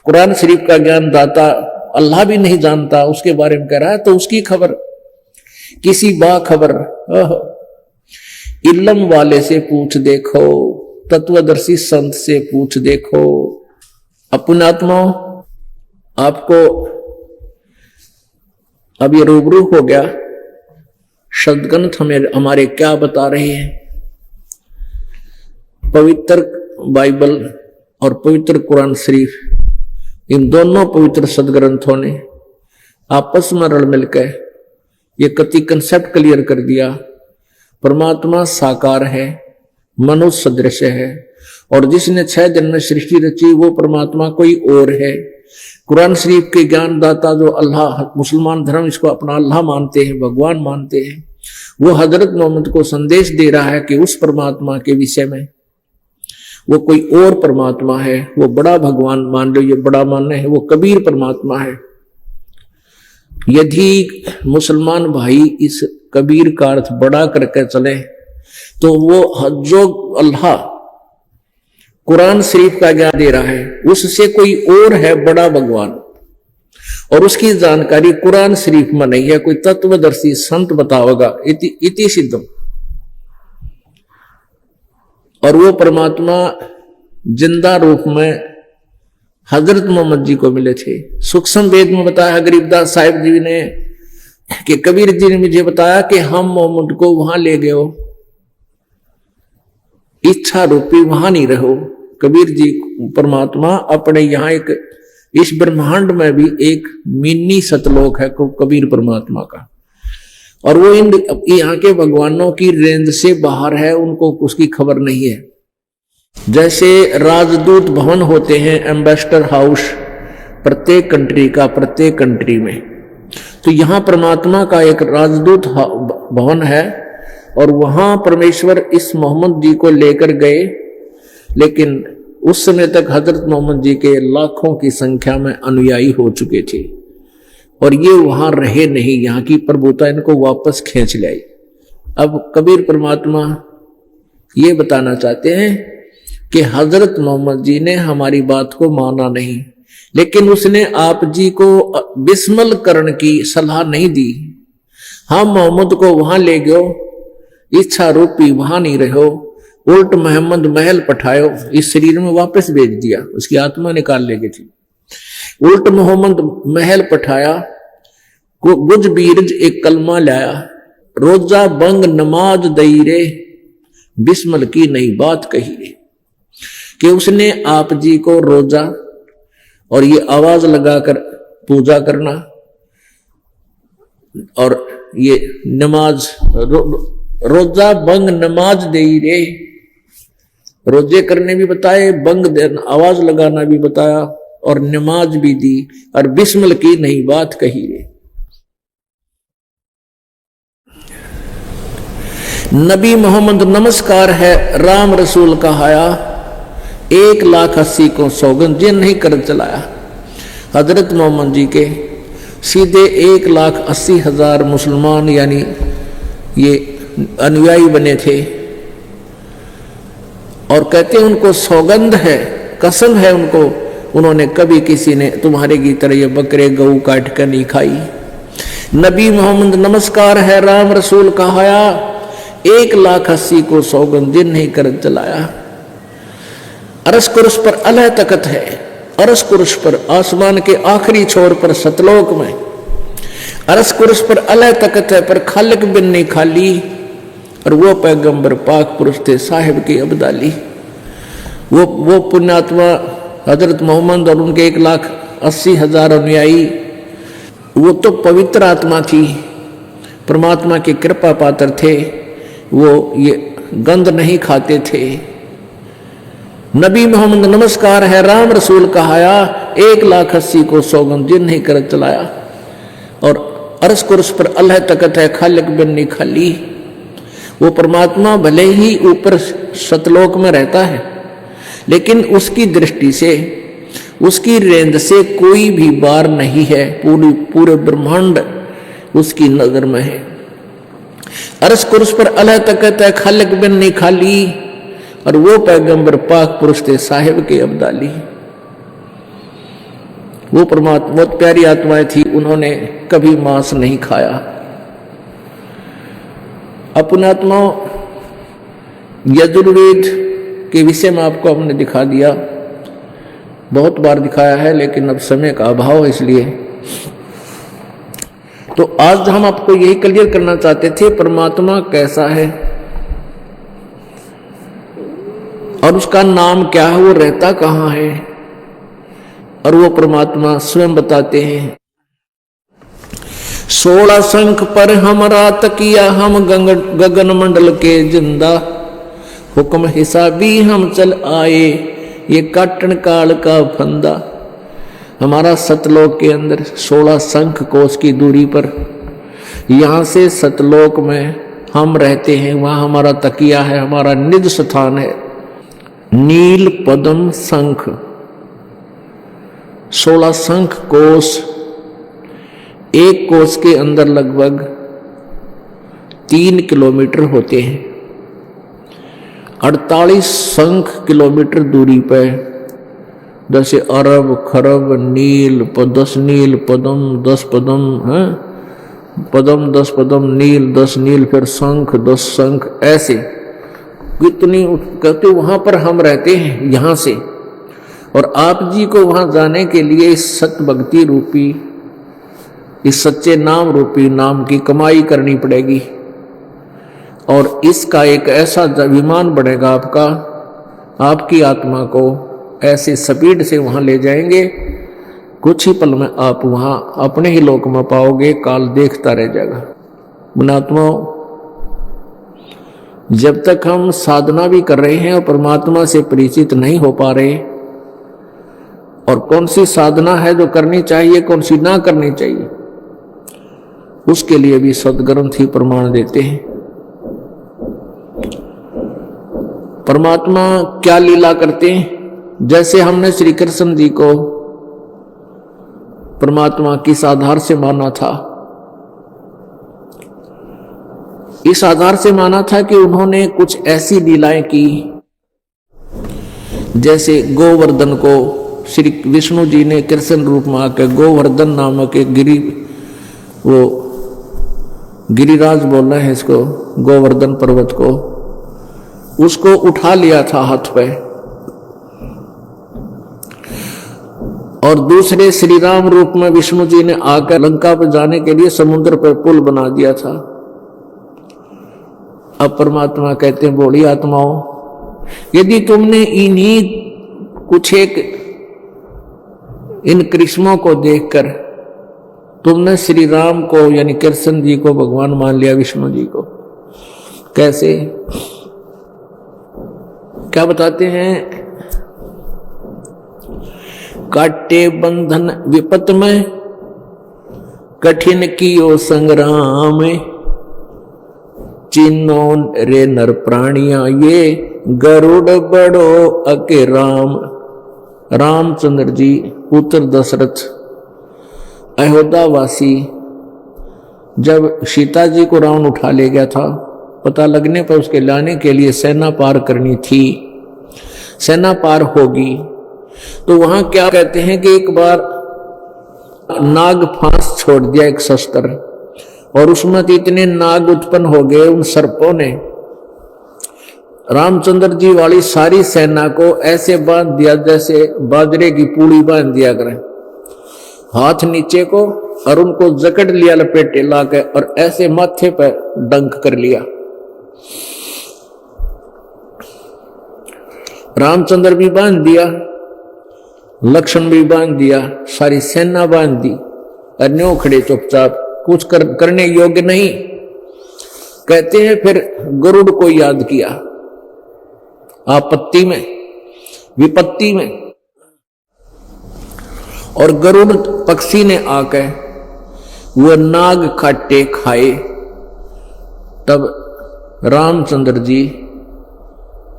कुरान शरीफ का ज्ञान दाता अल्लाह भी नहीं जानता, उसके बारे में कह रहा है। तो उसकी खबर किसी बाखबर इल्म वाले से पूछ देखो, तत्वदर्शी संत से पूछ देखो। अपनात्मा आपको अब ये रूबरू हो गया, शब्दग्रंथ हमें हमारे क्या बता रहे हैं। पवित्र बाइबल और पवित्र कुरान शरीफ, इन दोनों पवित्र सदग्रंथों ने आपस में रल मिलकर ये कति कंसेप्ट क्लियर कर दिया। परमात्मा साकार है, मनुष्य सदृश है, और जिसने 6 दिन में सृष्टि रची वो परमात्मा कोई और है। कुरान शरीफ के ज्ञानदाता जो अल्लाह, मुसलमान धर्म इसको अपना अल्लाह मानते हैं, भगवान मानते हैं, वो हजरत मोहम्मद को संदेश दे रहा है कि उस परमात्मा के विषय में वो कोई और परमात्मा है, वो बड़ा भगवान मान लो, ये बड़ा मानना है, वो कबीर परमात्मा है। यदि मुसलमान भाई इस कबीर का अर्थ बड़ा करके चले तो वो जो अल्लाह कुरान शरीफ का ज्ञान दे रहा है उससे कोई और है बड़ा भगवान, और उसकी जानकारी कुरान शरीफ में नहीं है, कोई तत्वदर्शी संत बताओगा। इति सिद्धम। और वो परमात्मा जिंदा रूप में हजरत मोहम्मद जी को मिले थे। सूक्ष्म वेद में बताया गरीबदास साहिब जी ने कि कबीर जी ने मुझे बताया कि हम मोहम्मद को वहां ले गए हो, इच्छा रूपी वहां नहीं रहो। कबीर जी परमात्मा अपने यहाँ एक, इस ब्रह्मांड में भी एक मिनी सतलोक है कबीर परमात्मा का, और वो इन यहाँ के भगवानों की रेंज से बाहर है, उनको उसकी खबर नहीं है। जैसे राजदूत भवन होते हैं, एम्बेसडर हाउस प्रत्येक कंट्री का, प्रत्येक कंट्री में, तो यहाँ परमात्मा का एक राजदूत भवन है, और वहां परमेश्वर इस मोहम्मद जी को लेकर गए। लेकिन उस समय तक हजरत मोहम्मद जी के लाखों की संख्या में अनुयायी हो चुके थे, और ये वहां रहे नहीं, यहाँ की प्रभुता इनको वापस खींच लाई। अब कबीर परमात्मा ये बताना चाहते हैं कि हजरत मोहम्मद जी ने हमारी बात को माना नहीं, लेकिन उसने आप जी को बिस्मल करण की सलाह नहीं दी। हाँ, मोहम्मद को वहां ले गयो, इच्छा रूपी वहां नहीं रहो, उल्ट मोहम्मद महल पठायो, इस शरीर में वापस भेज दिया, उसकी आत्मा निकाल ले गई थी। उल्ट मोहम्मद महल पठाया, गुज बीरज एक कलमा लाया, रोजा बंग नमाज दई रे, बिस्मल की नई बात कही रे। कि उसने आप जी को रोजा और ये आवाज लगाकर पूजा करना और ये नमाज रोजा बंग नमाज दे रे, रोजे करने भी बताए, बंग देना आवाज लगाना भी बताया और नमाज भी दी और बिस्मिल की नई बात कही रे। नबी मोहम्मद नमस्कार है राम रसूल कहाया, 1,80,000 को सौगंध जिन नहीं कर चलाया। हजरत मोहम्मद जी के सीधे 1,80,000 मुसलमान यानी ये अनुयायी बने थे और कहते उनको सौगंध है, कसम है उनको, उन्होंने कभी किसी ने तुम्हारे की तरह ये बकरे गऊ काट कर नहीं खाई। नबी मोहम्मद नमस्कार है राम रसूल कहाया, 1,80,000 को सौगंध जिन नहीं कर चलाया। अरस कुर्स पर अलह तकत है, अरस कुर्स पर आसमान के आखिरी छोर पर सतलोक में अरस कुर्स पर अलह तकत है, पर खालिक बिन नहीं खाली। और वो पैगंबर पाक पुरुष थे साहिब की अब्दाली, वो पुण्यात्मा हजरत मोहम्मद और उनके 1,80,000 अनुयायी, वो तो पवित्र आत्मा थी, परमात्मा की कृपा पात्र थे, वो ये गंध नहीं खाते थे। नबी मोहम्मद नमस्कार है राम रसूल कहाया, 1,80,000 को सौगंध जिन नहीं कर चलाया। और अरस कुर्स पर अल्लाह तकत है, खालिक बिन नहीं खाली। वो परमात्मा भले ही ऊपर सतलोक में रहता है, लेकिन उसकी दृष्टि से, उसकी रेंज से कोई भी बार नहीं है, पूरे ब्रह्मांड उसकी नजर में है। अरस कुर्स पर अल्लाह तकत है, खालिक बिन नहीं खाली। और वो पैगंबर पाक पुरुष थे साहिब के अब्दाली, वो परमात्मा बहुत प्यारी आत्माएं थी, उन्होंने कभी मांस नहीं खाया। अपने आत्माओं यजुर्वेद के विषय में आपको हमने दिखा दिया, बहुत बार दिखाया है, लेकिन अब समय का अभाव है, इसलिए तो आज हम आपको यही क्लियर करना चाहते थे, परमात्मा कैसा है और उसका नाम क्या है, वो रहता कहाँ है। और वो परमात्मा स्वयं बताते हैं, 16 शंख पर हमरा तकिया, हम गगन मंडल के जिंदा, हुक्म हिसाबी हम चल आए, ये काटन काल का फंदा। हमारा सतलोक के अंदर 16 शंख कोस की दूरी पर, यहां से सतलोक में हम रहते हैं, वहां हमारा तकिया है, हमारा निज स्थान है। नील पद्म शंख, 16 शंख कोस, एक कोस के अंदर लगभग 3 किलोमीटर होते हैं। 48 शंख किलोमीटर दूरी पर, जैसे अरब खरब नील 10 नील पद्म 10 पद्म है, पद्म 10 पद्म नील 10 नील, फिर शंख 10 शंख, ऐसे कितनी कहते वहां पर हम रहते हैं यहां से। और आप जी को वहां जाने के लिए इस सत्य भक्ति रूपी, इस सच्चे नाम रूपी नाम की कमाई करनी पड़ेगी। और इसका एक ऐसा विमान बनेगा आपका, आपकी आत्मा को ऐसे स्पीड से वहां ले जाएंगे, कुछ ही पल में आप वहां अपने ही लोक में पाओगे, काल देखता रह जाएगा। मुनात्माओं, जब तक हम साधना भी कर रहे हैं और परमात्मा से परिचित नहीं हो पा रहे, और कौन सी साधना है जो करनी चाहिए, कौन सी ना करनी चाहिए, उसके लिए भी सद्ग्रंथ ही प्रमाण देते हैं। परमात्मा क्या लीला करते हैं, जैसे हमने श्री कृष्ण जी को परमात्मा किस आधार से माना था, इस आधार से माना था कि उन्होंने कुछ ऐसी लीलाएं की, जैसे गोवर्धन को श्री विष्णु जी ने कृष्ण रूप में आकर गोवर्धन नामक एक वो गिरिराज बोल रहे हैं इसको, गोवर्धन पर्वत को, उसको उठा लिया था हाथ पे। और दूसरे श्री राम रूप में विष्णु जी ने आकर लंका पर जाने के लिए समुद्र पर पुल बना दिया था। अब परमात्मा कहते हैं, बोली आत्माओं, यदि तुमने इन्हीं कुछ एक इन कृष्णों को देखकर तुमने श्री राम को यानी कृष्ण जी को भगवान मान लिया, विष्णु जी को, कैसे, क्या बताते हैं, काटे बंधन विपत में कठिन कियो संग्राम, चिन्नो रे नर प्राणिया ये गरुड़ बड़ो अके राम। रामचंद्र जी पुत्र दशरथ अयोध्यावासी, जब सीता जी को रावण उठा ले गया था, पता लगने पर उसके लाने के लिए सेना पार करनी थी, सेना पार होगी, तो वहां क्या कहते हैं कि एक बार नाग फांस छोड़ दिया, एक शस्त्र, और उसमें इतने नाग उत्पन्न हो गए, उन सर्पों ने रामचंद्र जी वाली सारी सेना को ऐसे बांध दिया जैसे बाजरे की पूड़ी बांध दिया करें, हाथ नीचे को, और उनको जकड़ लिया लपेटे लाके, और ऐसे माथे पर डंक कर लिया। रामचंद्र भी बांध दिया, लक्ष्मण भी बांध दिया, सारी सेना बांध दी, अन्यों खड़े चुपचाप, कुछ करने योग्य नहीं। कहते हैं फिर गरुड़ को याद किया आपत्ति में, विपत्ति में, और गरुड़ पक्षी ने आकर वह नाग काटे खाए। तब रामचंद्र जी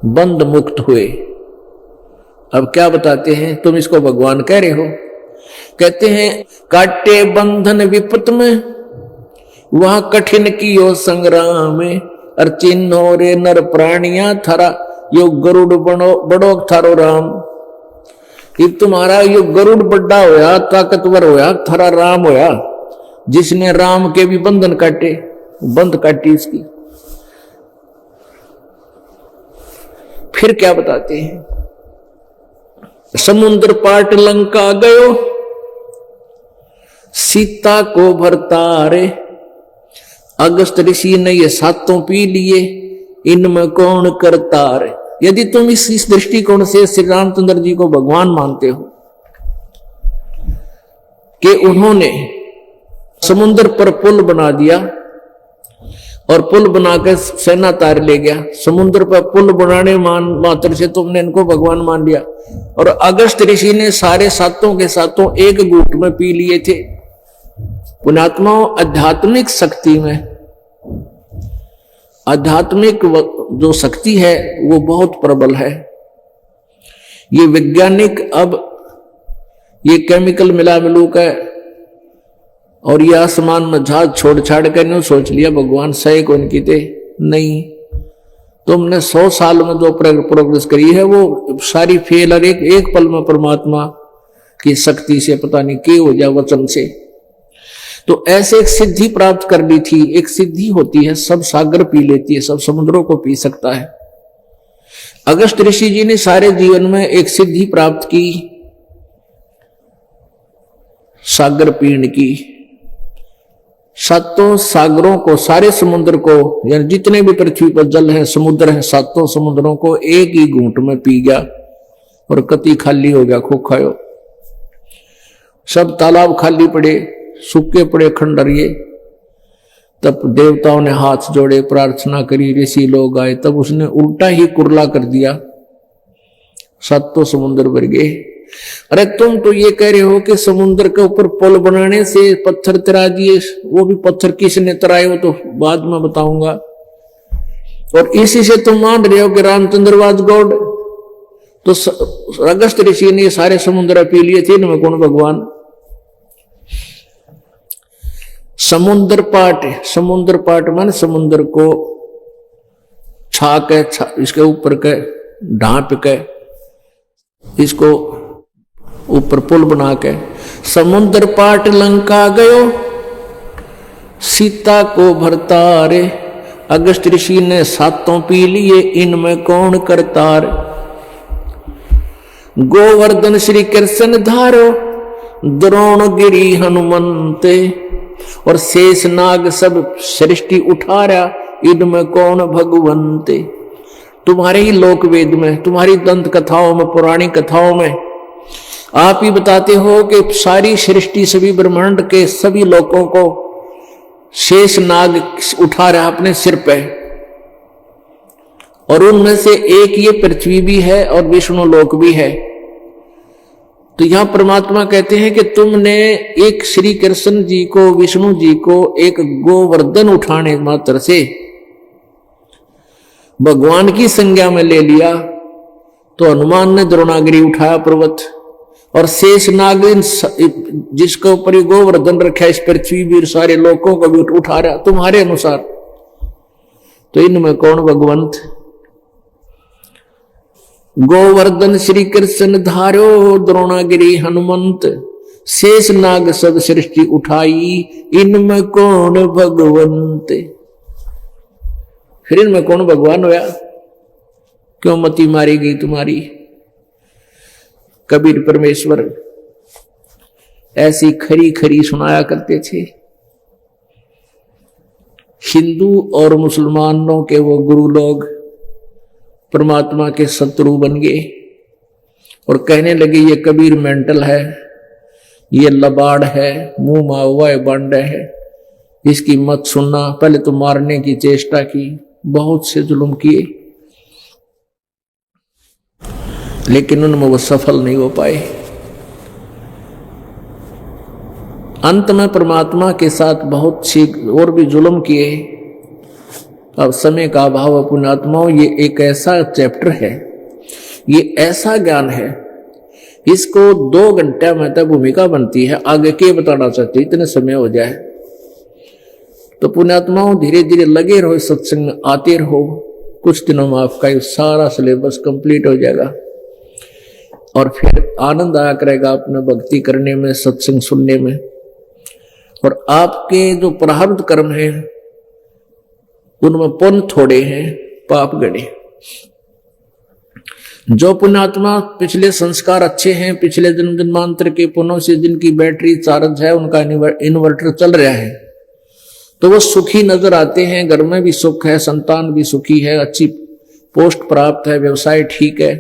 बंद मुक्त हुए। अब क्या बताते हैं, तुम इसको भगवान कह रहे हो, कहते हैं काटे बंधन विपत में वहां कठिन कियो संग्राम, और चिन्हो रे नर प्राणिया थारा यो गरुड़ बड़ो थारो राम। कि तुम्हारा यो गरुड़ बड़ा होया, ताकतवर होया, थारा राम होया, जिसने राम के भी बंधन काटे, बंद काटी इसकी। फिर क्या बताते हैं, समुद्र पाट लंका गयो सीता को भरतारे, अगस्त ऋषि ने ये सातों पी लिए, इनमें कौन करतार। यदि तुम इस दृष्टिकोण से श्री रामचंद्र जी को भगवान मानते हो कि उन्होंने समुद्र पर पुल बना दिया और पुल बनाकर सेना तार ले गया, समुद्र पर पुल बनाने मात्र से तुमने इनको भगवान मान लिया, और अगस्त ऋषि ने सारे सातों के सातों एक घूंट में पी लिए थे। पुण्यात्माओं, आध्यात्मिक शक्ति में, आध्यात्मिक जो शक्ति है वो बहुत प्रबल है। ये वैज्ञानिक अब ये केमिकल मिला मिलू का और ये आसमान में जहाज छोड़ छाड़ कर नहीं सोच लिया भगवान सही को इनकी थे, नहीं, तुमने 100 साल में जो प्रोग्रेस करी है वो सारी फेल, और एक पल में परमात्मा की शक्ति से पता नहीं क्या हो जाए, वचन से। तो ऐसे एक सिद्धि प्राप्त कर ली थी, एक सिद्धि होती है, सब सागर पी लेती है, सब समुद्रों को पी सकता है। अगस्त ऋषि जी ने सारे जीवन में एक सिद्धि प्राप्त की, सागर पीण की। सातों सागरों को, सारे समुद्र को, यानी जितने भी पृथ्वी पर जल है, समुद्र है, सातों समुद्रों को एक ही घूंट में पी गया और कति खाली हो गया, खोखायो। सब तालाब खाली पड़े, सूखे पड़े खंडरिए। तब देवताओं ने हाथ जोड़े, प्रार्थना करी, ऋषि लोग आए, तब उसने उल्टा ही कुरला कर दिया, सातों समुद्र भर गए। अरे तुम तो ये कह रहे हो कि समुद्र के ऊपर पुल बनाने से पत्थर तरा दिए, वो भी पत्थर किसने तराए हो तो बाद में बताऊंगा, और इसी से तुम मान रहे हो कि रामचंद्र वाज गॉड। तो अगस्त ऋषि ने सारे समुद्र पी लिए थे, इनमें कौन भगवान। समुद्र पाट मान समुद्र को इसके ऊपर के ढांप के इसको ऊपर पुल बना के, समुद्र पाट लंका गयो, सीता को भरतारे, अगस्त ऋषि ने सातों पी लिए, इनमें कौन करतार। गोवर्धन श्री कृष्ण धारो, द्रोण गिरी हनुमंते, और शेष नाग सब सृष्टि उठारा, इनमें कौन भगवंते। तुम्हारे ही लोक वेद में, तुम्हारी दंत कथाओं में, पुरानी कथाओं में आप ही बताते हो कि सारी सृष्टि, सभी ब्रह्मांड के सभी लोकों को शेष नाग उठा रहा अपने सिर पे, और उनमें से एक ये पृथ्वी भी है और विष्णु लोक भी है। तो यहां परमात्मा कहते हैं कि तुमने एक श्री कृष्ण जी को, विष्णु जी को एक गोवर्धन उठाने मात्र से भगवान की संज्ञा में ले लिया, तो हनुमान ने द्रोणागिरी उठाया पर्वत, और शेष नाग जिसके ऊपर ये गोवर्धन रखा इस पृथ्वी भी सारे लोगों को भी उठा रहा तुम्हारे अनुसार। तो इनमें कौन भगवंत। गोवर्धन श्री कृष्ण धारो, द्रोणागिरी हनुमंत, शेष नाग सब सृष्टि उठाई, इनमें कौन भगवंत। फिर इनमें कौन भगवान होया, क्यों मती मारी गई तुम्हारी। कबीर परमेश्वर ऐसी खरी खरी सुनाया करते थे। हिंदू और मुसलमानों के वो गुरु लोग परमात्मा के शत्रु बन गए और कहने लगे ये कबीर मेंटल है, ये लबाड़ है, मुंह मावा बांडे है, इसकी मत सुनना। पहले तो मारने की चेष्टा की, बहुत से जुल्म किए, लेकिन उनमें वो सफल नहीं हो पाए। अंत में परमात्मा के साथ बहुत सी और भी जुल्म किए। अब समय का अभाव पुण्यात्माओं, ये एक ऐसा चैप्टर है, ये ऐसा ज्ञान है, इसको 2 घंटे में तक भूमिका बनती है, आगे के बताना चाहते इतने समय हो जाए। तो पुण्यात्माओं धीरे धीरे लगे रहो, सत्संग में आते रहो, कुछ दिनों में आपका ये सारा सिलेबस कंप्लीट हो जाएगा और फिर आनंद आया करेगा अपना भक्ति करने में, सत्संग सुनने में। और आपके जो प्रारब्ध कर्म हैं उनमें पुण्य थोड़े हैं, पाप गड़े। जो पुण्यात्मा पिछले संस्कार अच्छे हैं, पिछले जन्म जन्मांतर के पुण्यों से जिनकी बैटरी चार्ज है, उनका इन्वर्टर चल रहा है, तो वो सुखी नजर आते हैं। घर में भी सुख है, संतान भी सुखी है, अच्छी पोस्ट प्राप्त है, व्यवसाय ठीक है,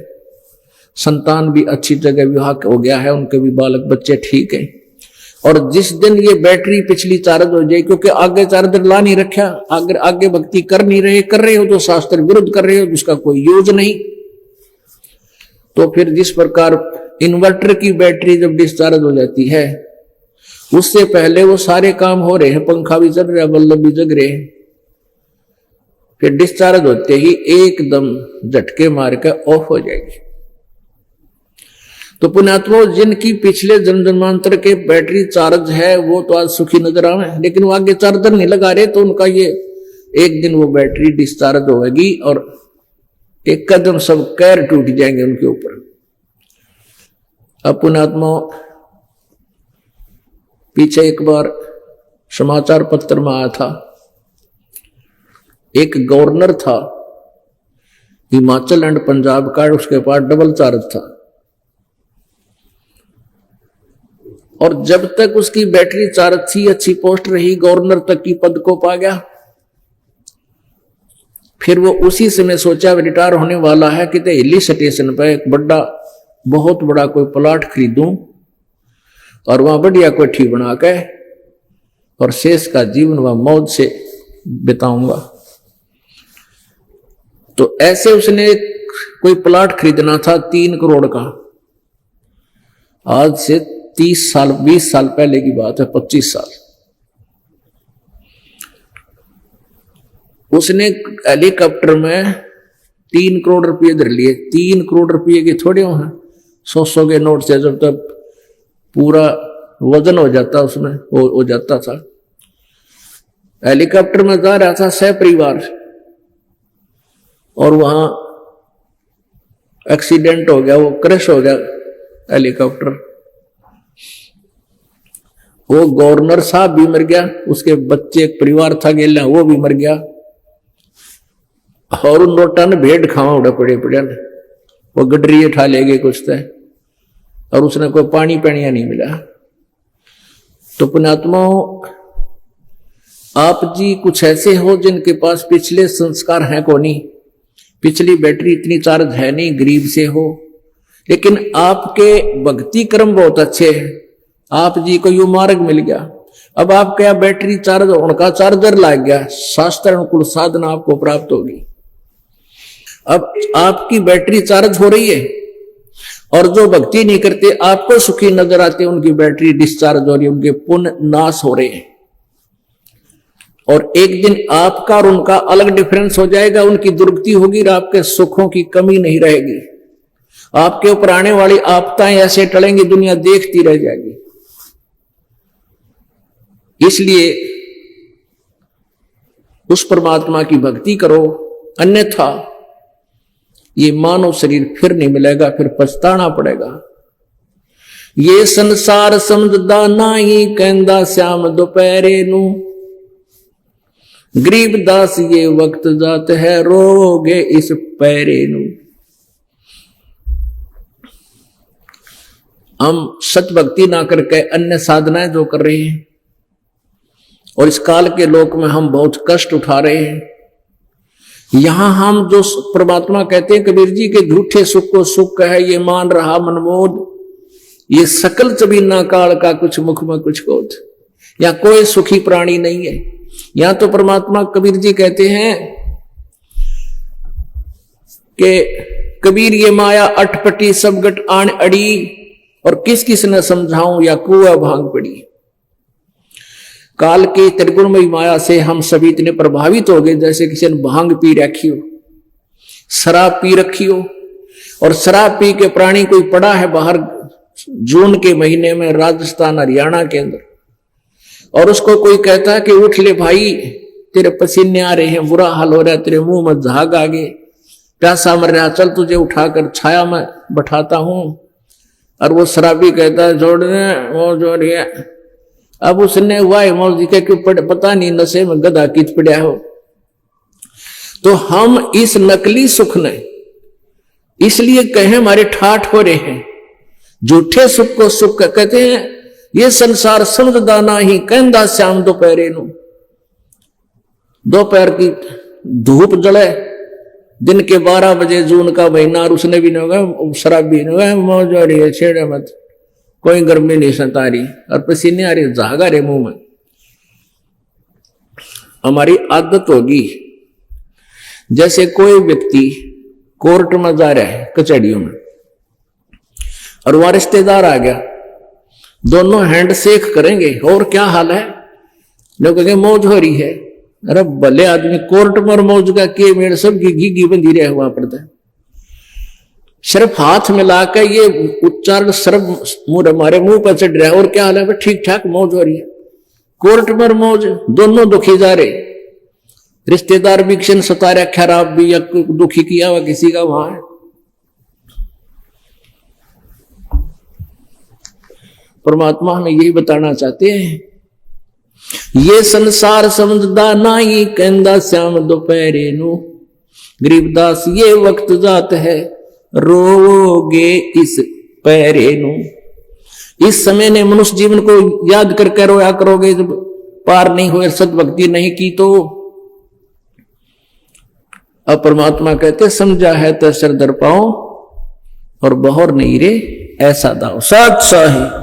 संतान भी अच्छी जगह विवाह हो गया है, उनके भी बालक बच्चे ठीक है। और जिस दिन ये बैटरी पिछली चार्ज हो जाए, क्योंकि आगे चार्जर ला नहीं रखा, आगे भक्ति कर नहीं रहे, कर रहे हो तो शास्त्र विरुद्ध कर रहे हो, जिसका कोई यूज नहीं। तो फिर जिस प्रकार इन्वर्टर की बैटरी जब डिस्चार्ज हो जाती है, उससे पहले वो सारे काम हो रहे हैं, पंखा भी चल रहा है, बल्ब भी जग रहे हैं, फिर डिस्चार्ज होते ही एकदम झटके मार के ऑफ हो जाएगी। तो पुण्यात्मा जिनकी पिछले जन्म जन्मांतर के बैटरी चार्ज है, वो तो आज सुखी नजर आवे, लेकिन वो आगे चार्जर नहीं लगा रहे, तो उनका ये एक दिन वो बैटरी डिस्चार्ज होगी और एक कदम सब कैर टूट जाएंगे उनके ऊपर। अब पुण्यात्मा पीछे एक बार समाचार पत्र में आया था, एक गवर्नर था हिमाचल एंड पंजाब का, उसके पास डबल चार्ज था, और जब तक उसकी बैटरी चार्ज थी, अच्छी पोस्ट रही, गवर्नर तक की पद को पा गया। फिर वो उसी समय सोचा रिटायर होने वाला है कि हिली स्टेशन पर एक बहुत बड़ा कोई प्लॉट खरीदूं और वहां बढ़िया कोठी बना के और शेष का जीवन वह मौज से बिताऊंगा। तो ऐसे उसने कोई प्लॉट खरीदना था 3 करोड़ का। आज से 30 साल 20 साल पहले की बात है, 25 साल। उसने हेलीकॉप्टर में 3 करोड़ रुपये धर लिए। 3 करोड़ रुपये के थोड़े हो हैं, 100 के नोट से जब तक पूरा वजन हो जाता उसमें हो जाता था। हेलीकॉप्टर में जा रहा था सपरिवार, और वहां एक्सीडेंट हो गया, वो क्रैश हो गया हेलीकॉप्टर। वो गवर्नर साहब भी मर गया, उसके बच्चे एक परिवार था गेला वो भी मर गया, और उन नोटा ने भेड़ खावा उड़ा पड़े पड़े ने, वो गडरिए ठा ले गए कुछ तय, और उसने कोई पानी पैनिया नहीं मिला। तो पुण्यात्मा आप जी कुछ ऐसे हो जिनके पास पिछले संस्कार हैं को नहीं, पिछली बैटरी इतनी चार्ज है नहीं, गरीब से हो, लेकिन आपके भक्ति कर्म बहुत अच्छे हैं, आप जी को यू मार्ग मिल गया। अब आप क्या बैटरी चार्ज उनका चार्जर लग गया, शास्त्र अनुकूल साधना आपको प्राप्त होगी। अब आपकी बैटरी चार्ज हो रही है, और जो भक्ति नहीं करते आपको सुखी नजर आते, उनकी बैटरी डिस्चार्ज हो रही है, उनके पुण्य नाश हो रहे हैं। और एक दिन आपका और उनका अलग डिफरेंस हो जाएगा, उनकी दुर्गति होगी और आपके सुखों की कमी नहीं रहेगी। आपके ऊपर आने वाली आपदाएं ऐसे टलेंगी, दुनिया देखती रह जाएगी। इसलिए उस परमात्मा की भक्ति करो, अन्यथा ये मानव शरीर फिर नहीं मिलेगा, फिर पछताना पड़ेगा। ये संसार समझदा नाही कहंदा श्याम दोपहरे नू, गरीबदास ये वक्त जात है रोगे इस पैरे नू। हम सत भक्ति ना करके अन्य साधनाएं जो कर रहे हैं, और इस काल के लोक में हम बहुत कष्ट उठा रहे हैं। यहां हम जो परमात्मा कहते हैं कबीर जी के झूठे सुख को सुख है, ये मान रहा मनमोद, ये सकल चबीना काल का कुछ मुख में कुछ कोथ, या कोई सुखी प्राणी नहीं है। यहां तो परमात्मा कबीर जी कहते हैं कि कबीर ये माया अटपटी सब गट आन अड़ी, और किस किस ने समझाऊं या कुआ भांग पड़ी। काल की त्रिगुणमयी माया से हम सभी इतने प्रभावित हो गए, जैसे किसी ने भांग पी रखी हो, शराब पी रखी हो, और शराब पी के प्राणी कोई पड़ा है बाहर जून के महीने में राजस्थान हरियाणा के अंदर, और उसको कोई कहता है कि उठ ले भाई, तेरे पसीने आ रहे हैं, बुरा हाल हो रहा है, तेरे मुंह में झाग आ गए, प्यासा मर रहा, चल तुझे उठाकर छाया में बैठाता हूं। और वो शराबी कहता है जोड़ने मौज हो रही है। अब उसने हुआ है मौज के पता नहीं नशे में गधा किच पड़ा हो। तो हम इस नकली सुख ने इसलिए कहे हमारे ठाठ हो रहे हैं, झूठे सुख को सुख कहते हैं। ये संसार समझदा नाही कहंदा श्याम दोपहरे नू, दोपहर की धूप जले, दिन के 12 बजे जून का महीना, और उसने भी नहीं होगा, शराबी नहीं होगा, मौज हो रही है, छेड़े मत, कोई गर्मी नहीं सता रही, और पसीने आ रही, झागा रहे मुंह में। हमारी आदत होगी, जैसे कोई व्यक्ति कोर्ट में जा रहा है कचहरियों में, और वहां रिश्तेदार आ गया, दोनों हैंड शेक करेंगे, और क्या हाल है, लोग कहेंगे मौज हो रही है। अरे भले आदमी, कोर्ट में और मौज का के मेड़ सब घी बंधी रहे हुआ पड़ता है। सिर्फ हाथ मिला के ये उच्चारण सिर्फ हमारे मुंह पर चढ़ रहा है, और क्या हाल है, ठीक ठाक मौज हो रही है। कोर्ट में मौज, दोनों दुखी जा रहे, रिश्तेदार भी किसी ने सता रहा, खराब भी या दुखी किया हुआ किसी का वहां है। परमात्मा हमें यही बताना चाहते हैं, ये संसार समझदा नाही कहंदा श्याम दोपहरे नू, गरीबदास ये वक्त जात है रोगे इस पैरे नू। इस समय ने मनुष्य जीवन को याद करके रोया करोगे, जब पार नहीं हुए, सद्भक्ति नहीं की तो। अब परमात्मा कहते समझा है तो सर दर पाओ, और बहोर नहीं रे ऐसा दाओ। सत साही।